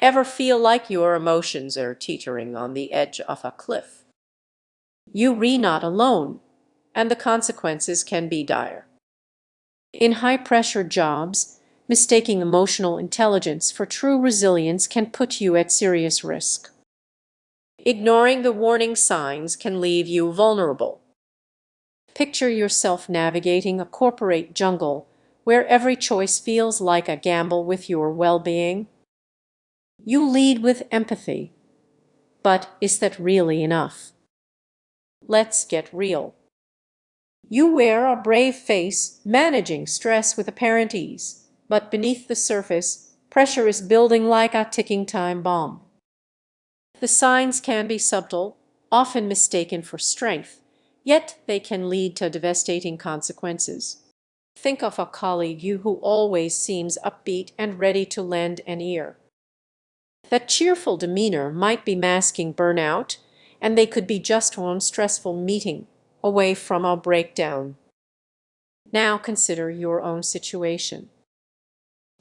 Ever feel like your emotions are teetering on the edge of a cliff? You are not alone, and the consequences can be dire. In high-pressure jobs, mistaking emotional intelligence for true resilience can put you at serious risk. Ignoring the warning signs can leave you vulnerable. Picture yourself navigating a corporate jungle where every choice feels like a gamble with your well-being. You lead with empathy, but is that really enough? Let's get real. You wear a brave face, managing stress with apparent ease, but beneath the surface, pressure is building like a ticking time bomb. The signs can be subtle, often mistaken for strength, yet they can lead to devastating consequences. Think of a colleague who always seems upbeat and ready to lend an ear. That cheerful demeanor might be masking burnout, and they could be just one stressful meeting away from a breakdown. Now consider your own situation.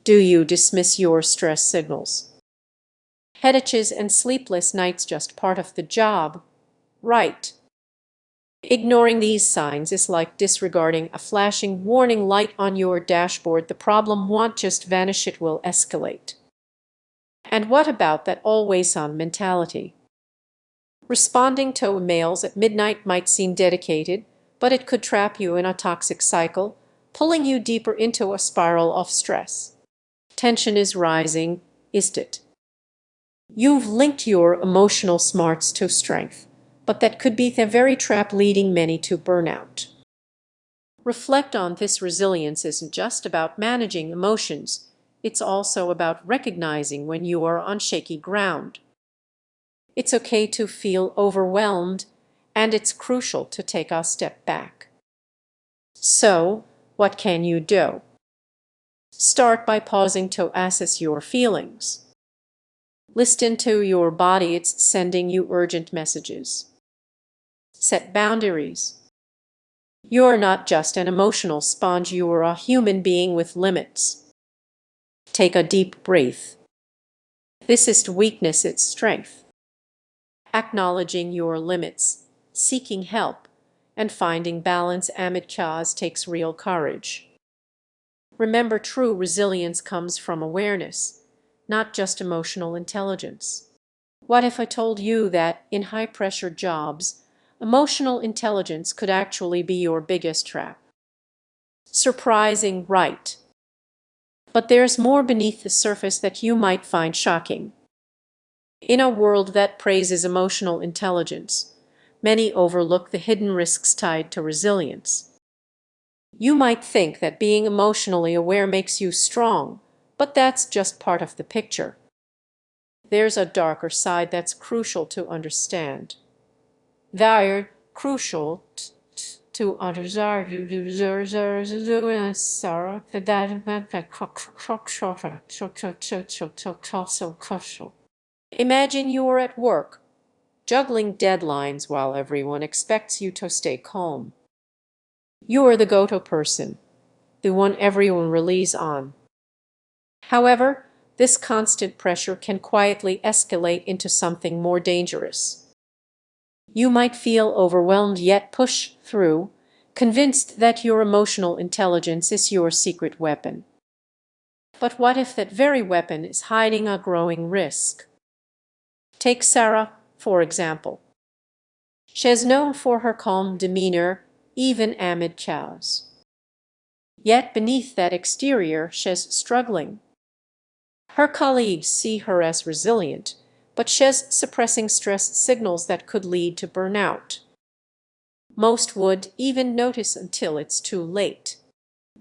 Do you dismiss your stress signals? Headaches and sleepless nights just part of the job, right? Ignoring these signs is like disregarding a flashing warning light on your dashboard. The problem won't just vanish, it will escalate. And what about that always-on mentality? Responding to emails at midnight might seem dedicated, but it could trap you in a toxic cycle, pulling you deeper into a spiral of stress. Tension is rising, isn't it? You've linked your emotional smarts to strength, but that could be the very trap leading many to burnout. Reflect on this. Resilience isn't just about managing emotions, it's also about recognizing when you are on shaky ground. It's okay to feel overwhelmed, and it's crucial to take a step back. So, what can you do? Start by pausing to assess your feelings. Listen to your body, it's sending you urgent messages. Set boundaries. You're not just an emotional sponge, you're a human being with limits. Take a deep breath. This is weakness, it's strength. Acknowledging your limits, seeking help, and finding balance amid chaos takes real courage. Remember, true resilience comes from awareness, not just emotional intelligence. What if I told you that in high-pressure jobs, emotional intelligence could actually be your biggest trap? Surprising, right? But there's more beneath the surface that you might find shocking. In a world that praises emotional intelligence, many overlook the hidden risks tied to resilience. You might think that being emotionally aware makes you strong, but that's just part of the picture. There's a darker side that's crucial to understand. They're crucial to understand. Imagine you're at work, juggling deadlines while everyone expects you to stay calm. You're the go-to person, the one everyone relies on. However, this constant pressure can quietly escalate into something more dangerous. You might feel overwhelmed yet push through, convinced that your emotional intelligence is your secret weapon. But what if that very weapon is hiding a growing risk? Take Sarah, for example. She's known for her calm demeanor, even amid chaos. Yet beneath that exterior, she's struggling. Her colleagues see her as resilient, but she's suppressing stress signals that could lead to burnout. Most would even notice until it's too late.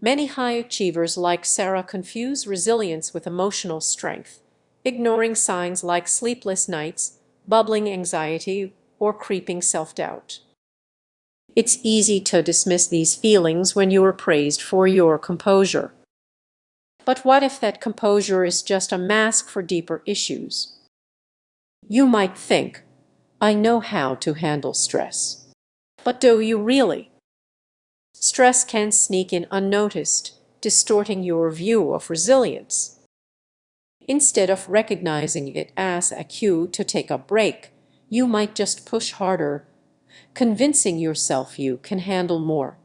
Many high achievers like Sarah confuse resilience with emotional strength, ignoring signs like sleepless nights, bubbling anxiety, or creeping self-doubt. It's easy to dismiss these feelings when you are praised for your composure. But what if that composure is just a mask for deeper issues? You might think, I know how to handle stress. But do you really? Stress can sneak in unnoticed, distorting your view of resilience. Instead of recognizing it as a cue to take a break, you might just push harder, convincing yourself you can handle more.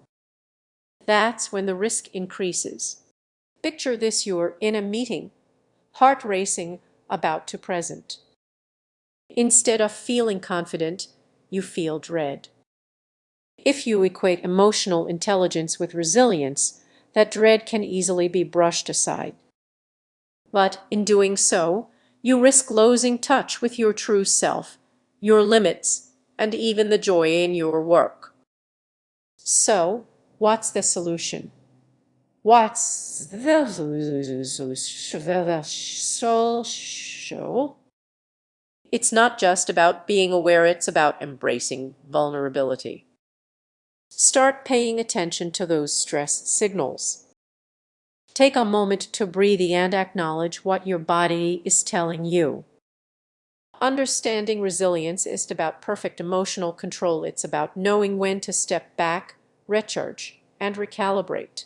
That's when the risk increases. Picture this: you're in a meeting, heart racing, about to present. Instead of feeling confident, you feel dread. If you equate emotional intelligence with resilience, that dread can easily be brushed aside. But in doing so, you risk losing touch with your true self, your limits, and even the joy in your work. So, what's the solution? What's the solution? It's not just about being aware, it's about embracing vulnerability. Start paying attention to those stress signals. Take a moment to breathe and acknowledge what your body is telling you. Understanding resilience isn't about perfect emotional control, it's about knowing when to step back, recharge, and recalibrate.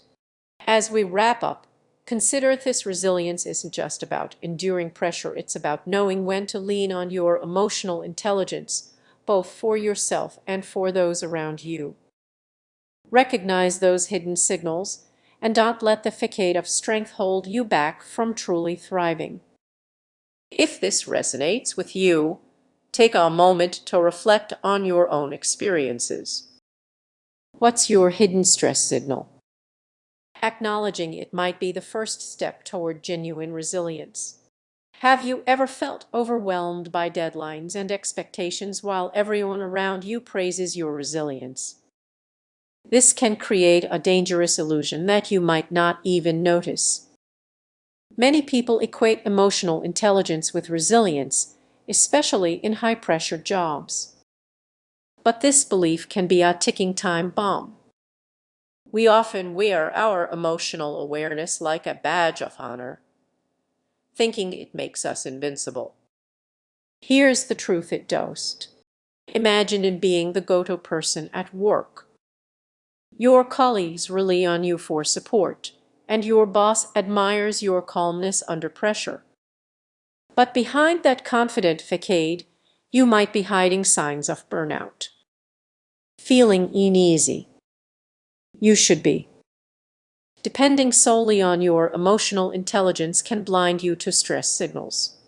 As we wrap up, consider this: resilience isn't just about enduring pressure, it's about knowing when to lean on your emotional intelligence, both for yourself and for those around you. Recognize those hidden signals and don't let the facade of strength hold you back from truly thriving. If this resonates with you, take a moment to reflect on your own experiences. What's your hidden stress signal? Acknowledging it might be the first step toward genuine resilience. Have you ever felt overwhelmed by deadlines and expectations while everyone around you praises your resilience? This can create a dangerous illusion that you might not even notice. Many people equate emotional intelligence with resilience, especially in high-pressure jobs. But this belief can be a ticking time bomb. We often wear our emotional awareness like a badge of honor, thinking it makes us invincible. Here's the truth: it doesn't. Imagine being the go-to person at work. Your colleagues rely on you for support, and your boss admires your calmness under pressure. But behind that confident facade, you might be hiding signs of burnout. Feeling uneasy. You should be. Depending solely on your emotional intelligence can blind you to stress signals.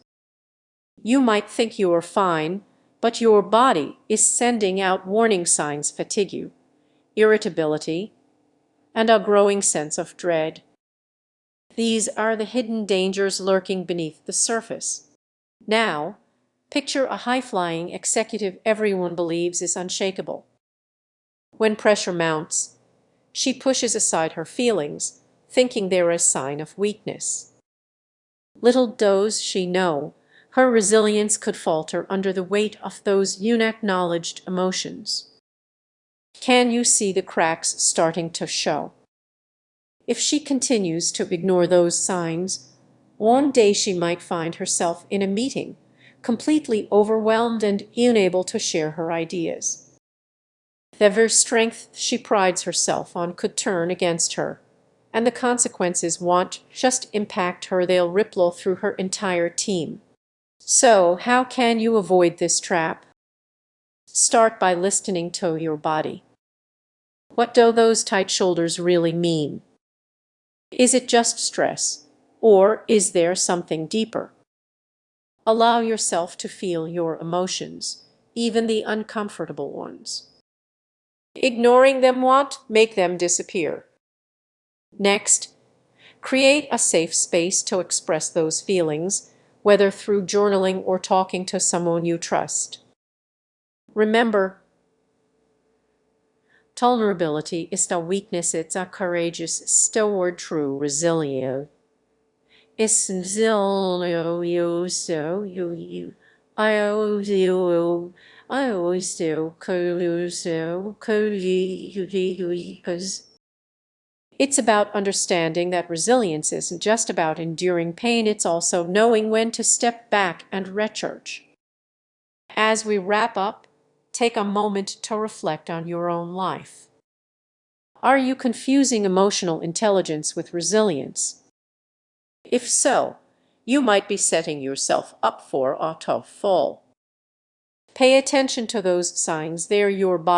You might think you are fine, but your body is sending out warning signs: fatigue, irritability, and a growing sense of dread. These are the hidden dangers lurking beneath the surface. Now, picture a high-flying executive everyone believes is unshakable. When pressure mounts, she pushes aside her feelings, thinking they're a sign of weakness. Little does she know, her resilience could falter under the weight of those unacknowledged emotions. Can you see the cracks starting to show? If she continues to ignore those signs, one day she might find herself in a meeting, completely overwhelmed and unable to share her ideas. The very strength she prides herself on could turn against her, and the consequences won't just impact her, they'll ripple through her entire team. So, how can you avoid this trap? Start by listening to your body. What do those tight shoulders really mean? Is it just stress, or is there something deeper? Allow yourself to feel your emotions, even the uncomfortable ones. Ignoring them won't make them disappear. Next, create a safe space to express those feelings, whether through journaling or talking to someone you trust. Remember, vulnerability is a weakness, it's a courageous steward, true resilience. Is you so you I always do because it's about understanding that resilience isn't just about enduring pain, it's also knowing when to step back and recharge. As we wrap up, take a moment to reflect on your own life. Are you confusing emotional intelligence with resilience? If so, you might be setting yourself up for a tough fall. Pay attention to those signs. They're your body